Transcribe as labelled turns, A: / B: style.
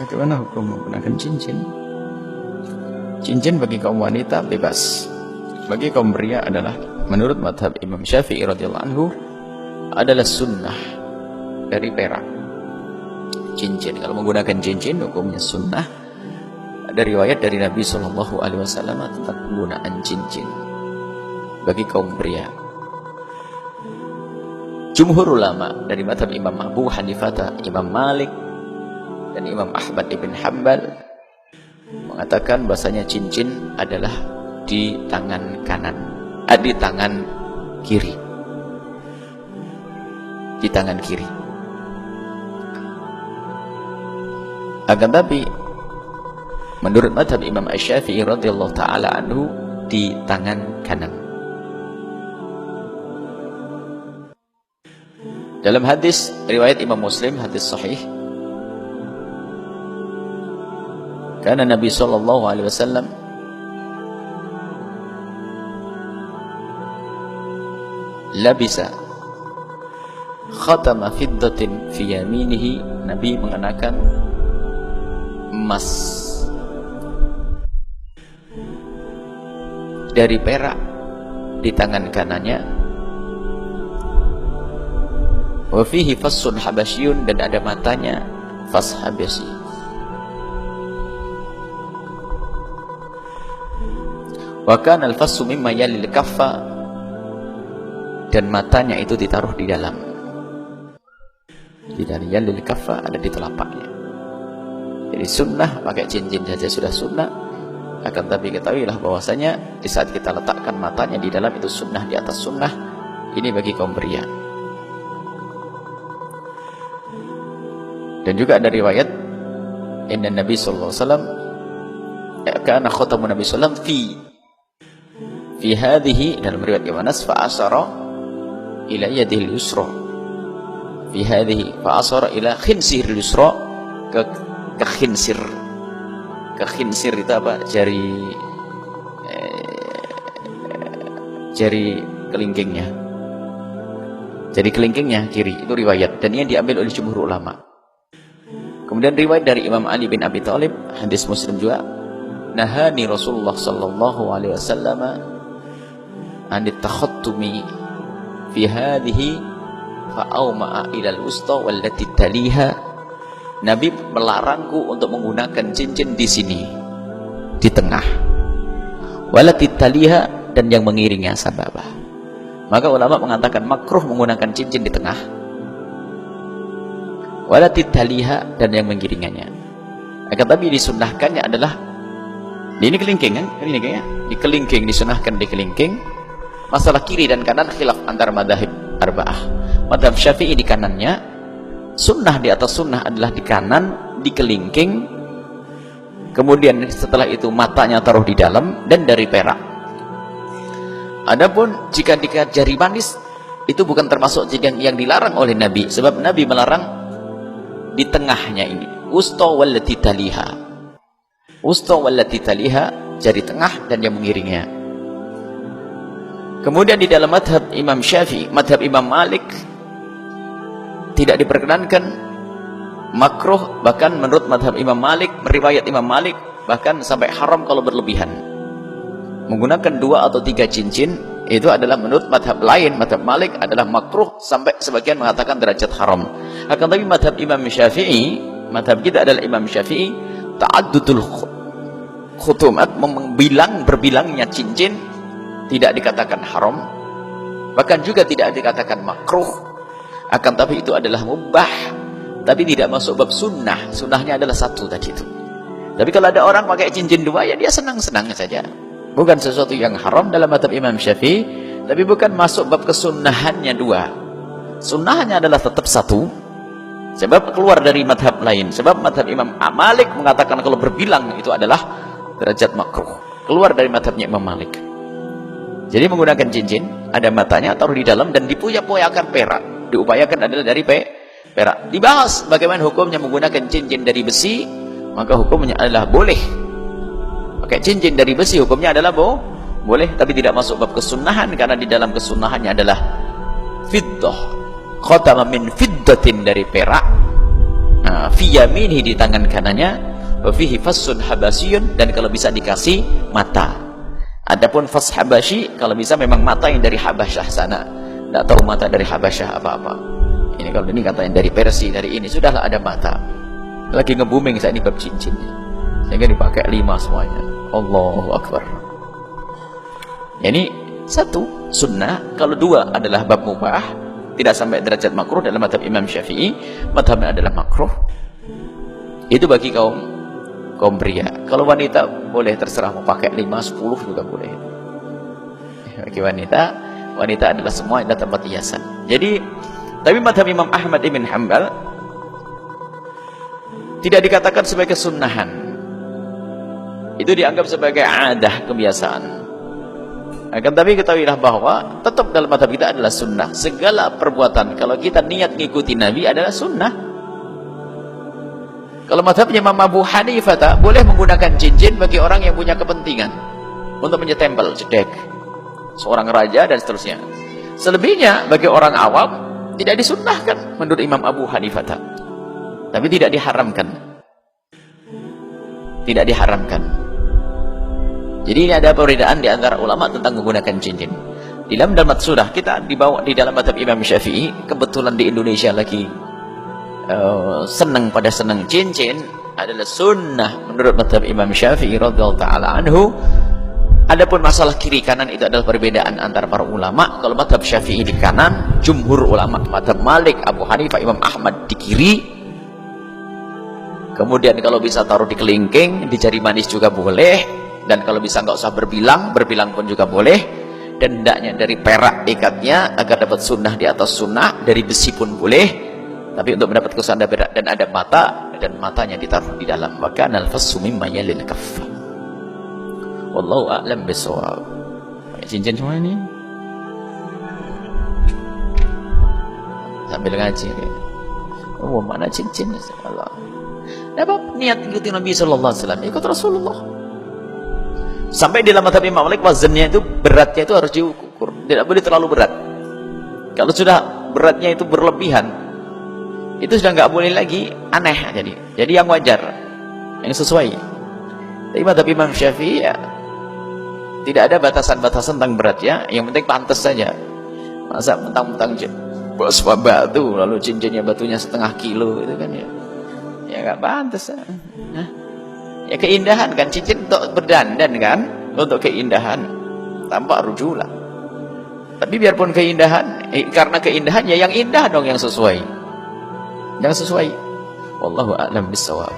A: Bagaimana hukum menggunakan cincin? Cincin bagi kaum wanita bebas. Bagi kaum pria adalah, menurut madhab Imam Syafi'i radhiyallahu anhu, adalah sunnah dari perak. Cincin, kalau menggunakan cincin hukumnya sunnah. Ada riwayat dari Nabi SAW tentang penggunaan cincin bagi kaum pria. Jumhur ulama dari madhab Imam Abu Hanifah, Imam Malik, dan Imam Ahmad ibn Hanbal mengatakan bahasanya cincin adalah di tangan kanan, di tangan kiri, di tangan kiri. Akan tapi menurut madhab Imam Asy-Syafi'i radhiyallahu ta'ala anhu di tangan kanan. Dalam hadis riwayat Imam Muslim, hadis sahih, karena Nabi sallallahu alaihi wasallam labisa khatama fiddatin fi yaminihi, Nabi mengenakan emas dari perak di tangan kanannya. Wa fihi fassun habasyun, dan ada matanya fas habasyi. Wa kana al-fassu mimma yalil kaffa, dan matanya itu ditaruh di dalam. Di dalam yalil kaffa, ada di telapaknya. Jadi sunnah pakai cincin saja sudah sunnah. Akan tapi ketahuilah bahwasanya di saat kita letakkan matanya di dalam, itu sunnah di atas sunnah. Ini bagi kaum pria. Dan juga ada riwayat inna Nabi sallallahu alaihi wasallam kana khatamun Nabi sallallahu alaihi wasallam fi hadhihi, dalam riwayat Ibnu Anas, fa asara ila yadihi al-yusra, fi hadhihi fa asara ila khinsir al-yusra, ke khinsir. Ke khinsir itu apa? Jari kelingkingnya. Jari kelingkingnya kiri, itu riwayat, dan ini diambil oleh jumhur ulama. Kemudian riwayat dari Imam Ali bin Abi Thalib, hadis Muslim juga, nahani Rasulullah sallallahu alaihi wasallam an at-takhattumi fi hadhihi fa awma'a ila al-wusta wallati taliha. Nabi melarangku untuk menggunakan cincin di sini, di tengah, wallati taliha, dan yang mengiringnya sababah. Maka ulama mengatakan makruh menggunakan cincin di tengah, walati taliha, dan yang mengiringannya. Akan tapi disunnahkannya adalah ini kelingking kan? Kelingking ya? Di kelingking, disunahkan di kelingking. Masalah kiri dan kanan khilaf antara madhab arba'ah. Madhab Syafi'i di kanannya, sunnah di atas sunnah adalah di kanan, di kelingking. Kemudian setelah itu matanya taruh di dalam dan dari perak. Adapun jika dikat jari manis, itu bukan termasuk yang dilarang oleh Nabi, sebab Nabi melarang di tengahnya ini, wusta wallati taliha, wusta wallati taliha, jari tengah dan yang mengiringnya. Kemudian di dalam madhab Imam Syafi'i, madhab Imam Malik, tidak diperkenankan, makruh, bahkan menurut madhab Imam Malik, riwayat Imam Malik, bahkan sampai haram kalau berlebihan. Menggunakan 2 atau 3 cincin, itu adalah menurut madhab lain, madhab Malik adalah makruh, sampai sebagian mengatakan derajat haram. Akan tapi madhab Imam Syafi'i, madhab kita adalah Imam Syafi'i, ta'addudul khutumat, berbilangnya cincin, tidak dikatakan haram, bahkan juga tidak dikatakan makruh. Akan tapi itu adalah mubah, tapi tidak masuk bab sunnah. Sunnahnya adalah 1 tadi itu. Tapi kalau ada orang pakai cincin 2, ya dia senang-senang saja. Bukan sesuatu yang haram dalam madhab Imam Syafi'i, tapi bukan masuk bab kesunnahannya 2. Sunnahnya adalah tetap 1, sebab keluar dari madhab lain. Sebab madhab Imam Malik mengatakan kalau berbilang itu adalah derajat makruh, keluar dari madhabnya Imam Malik. Jadi menggunakan cincin, ada matanya, taruh di dalam, dan dipuya-puyakan perak. Diupayakan adalah dari perak. Dibahas bagaimana hukumnya menggunakan cincin dari besi, maka hukumnya adalah boleh. Pakai cincin dari besi hukumnya adalah boleh, tapi tidak masuk bab kesunahan, karena di dalam kesunahannya adalah fiddah, khatama min fiddatin, dari perak. fi yaminihi di tangan kanannya, wa fihi fassun habasyun, dan kalau bisa dikasih mata. Adapun fas habasyi kalau bisa memang mata yang dari Habasyah sana. Tidak tahu mata dari Habasyah apa-apa. Ini kalau ini katanya dari Persia, dari ini sudahlah ada mata. Lagi nge-booming saat ini bab cincin, sehingga dipakai 5 semuanya. Allahu Akbar. Ini 1 sunnah, kalau 2 adalah bab mubah, tidak sampai derajat makruh dalam mazhab Imam Syafi'i. Mazhabnya adalah makruh. Itu bagi kaum pria. Kalau wanita boleh terserah mau pakai 5, 10 juga boleh. Bagi wanita adalah semua yang tempat hiasan. Jadi, tapi mazhab Imam Ahmad ibn Hanbal tidak dikatakan sebagai sunnahan. Itu dianggap sebagai adah, kebiasaan. Akan tapi ketahuilah bahwa tetap dalam mazhab kita adalah sunnah. Segala perbuatan kalau kita niat ngikuti Nabi adalah sunnah. Kalau mazhabnya Imam Abu Hanifah boleh menggunakan cincin bagi orang yang punya kepentingan untuk menyetempel jedek seorang raja dan seterusnya. Selebihnya bagi orang awam tidak disunnahkan menurut Imam Abu Hanifah. Tapi tidak diharamkan. Tidak diharamkan. Jadi ini ada perbedaan di antara ulama tentang menggunakan cincin. Di dalam sudah kita dibawa di dalam mazhab Imam Syafi'i, kebetulan di Indonesia lagi senang cincin, adalah sunnah menurut mazhab Imam Syafi'i radhiyallahu taala anhu. Adapun masalah kiri kanan itu adalah perbedaan antara para ulama. Kalau mazhab Syafi'i di kanan, jumhur ulama mazhab Malik, Abu Hanifah, Imam Ahmad di kiri. Kemudian kalau bisa taruh di kelingking, di jari manis juga boleh. Dan kalau bisa nggak usah berbilang pun juga boleh. Dan hendaknya dari perak ikatnya agar dapat sunnah di atas sunnah, dari besi pun boleh. Tapi untuk mendapat kesusahan berat dan ada mata, dan matanya ditaruh di dalam. Maka al-fassu mimma yalil kaff. Wallahu a'lam bishawab. Cincin semua ini sambil ngaji. Oh, mana cincin? Allah. Dapat niat ikuti Nabi sallallahu alaihi wasallam, ikut Rasulullah. Sampai di dalam mazhab Imam Malik wazannya itu, beratnya itu harus diukur, tidak boleh terlalu berat. Kalau sudah beratnya itu berlebihan, itu sudah nggak boleh lagi, aneh jadi yang wajar, yang sesuai. Tapi mazhab Imam Syafi'i ya, tidak ada batasan-batasan tentang beratnya, yang penting pantas saja. Masa mentang-mentang bos batu lalu cincinnya batunya 0,5 kilo itu kan ya nggak pantas. Ya keindahan kan, cincin untuk berdandan kan, untuk keindahan tanpa rujula. Tapi biarpun keindahan, karena keindahan ya yang indah dong, yang sesuai. Wallahu a'lam bishawab.